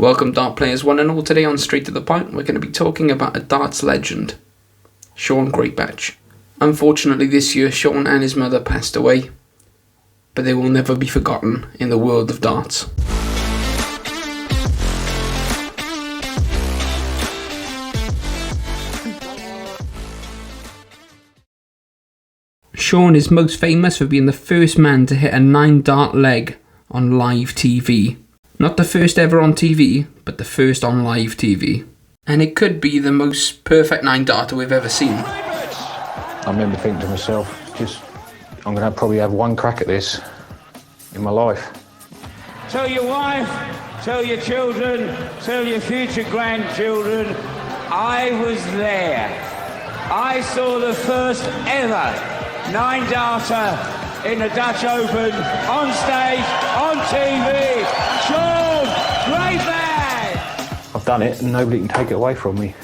Welcome dart players one and all. Today on Straight to the Point we're going to be talking about a darts legend, Shaun Greatbatch. Unfortunately this year Shaun and his mother passed away, but they will never be forgotten in the world of darts. Shaun is most famous for being the first man to hit a 9-dart leg on live TV. Not the first ever on TV, but the first on live TV. And it could be the most perfect 9-darter we've ever seen. I remember thinking to myself, I'm going to probably have one crack at this in my life. Tell your wife, tell your children, tell your future grandchildren, I was there. I saw the first ever 9-darter in the Dutch Open, on stage, on TV, Shaun Greatbatch! I've done it and nobody can take it away from me.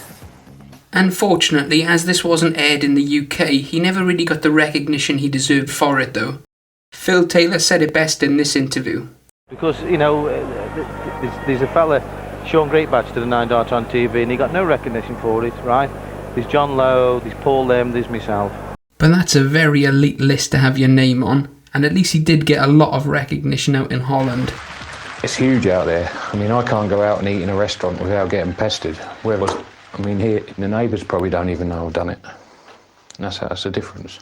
Unfortunately, as this wasn't aired in the UK, he never really got the recognition he deserved for it though. Phil Taylor said it best in this interview. Because, you know, there's a fella, Shaun Greatbatch, did a 9-dart on TV and he got no recognition for it, right? There's John Lowe, there's Paul Lim, there's myself. But that's a very elite list to have your name on, and at least he did get a lot of recognition out in Holland. It's huge out there. I mean, I can't go out and eat in a restaurant without getting pestered. Here, the neighbours probably don't even know I've done it. And that's the difference.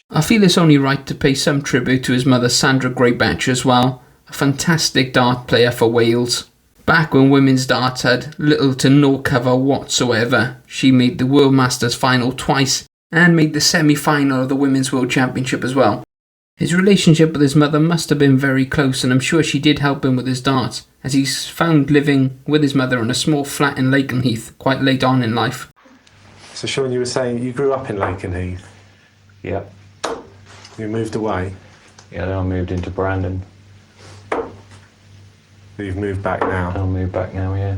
I feel it's only right to pay some tribute to his mother Sandra Greatbatch as well, a fantastic dart player for Wales. Back when women's darts had little to no cover whatsoever, she made the World Masters final twice and made the semi-final of the Women's World Championship as well. His relationship with his mother must have been very close, and I'm sure she did help him with his darts, as he's found living with his mother in a small flat in Lakenheath quite late on in life. So Shaun, you were saying you grew up in Lakenheath? Yeah. You moved away? Yeah, then I moved into Brandon. You've moved back now? I'll move back now, yeah.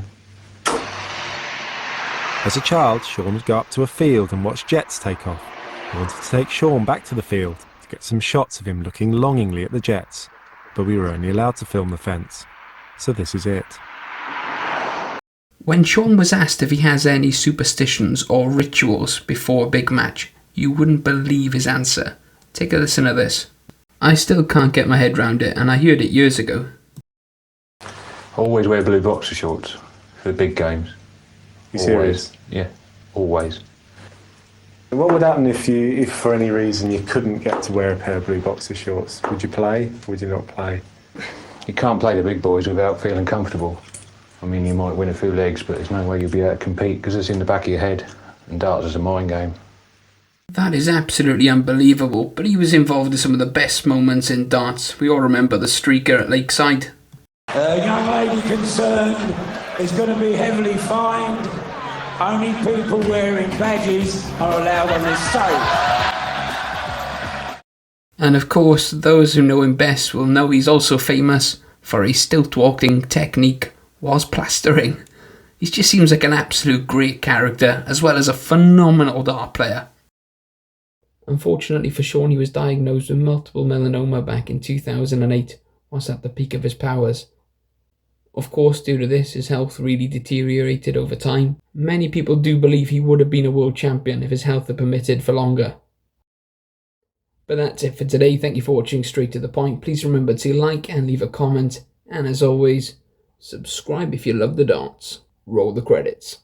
As a child, Shaun would go up to a field and watch jets take off. We wanted to take Shaun back to the field to get some shots of him looking longingly at the jets, but we were only allowed to film the fence. So this is it. When Shaun was asked if he has any superstitions or rituals before a big match, you wouldn't believe his answer. Take a listen to this. I still can't get my head round it, and I heard it years ago. I always wear blue boxer shorts for the big games. You serious? Yeah, always. What would happen if for any reason you couldn't get to wear a pair of blue boxer shorts? Would you play or would you not play? You can't play the big boys without feeling comfortable. I mean, you might win a few legs, but there's no way you'll be able to compete because it's in the back of your head, and darts is a mind game. That is absolutely unbelievable, but he was involved in some of the best moments in darts. We all remember the streaker at Lakeside. A young lady concerned is going to be heavily fined. Only people wearing badges are allowed on this stage. And of course, those who know him best will know he's also famous for his stilt-walking technique whilst plastering. He just seems like an absolute great character, as well as a phenomenal dart player. Unfortunately for Shaun, he was diagnosed with multiple melanoma back in 2008, whilst at the peak of his powers. Of course, due to this, his health really deteriorated over time. Many people do believe he would have been a world champion if his health had permitted for longer. But that's it for today. Thank you for watching Straight to the Point. Please remember to like and leave a comment. And as always, subscribe if you love the darts. Roll the credits.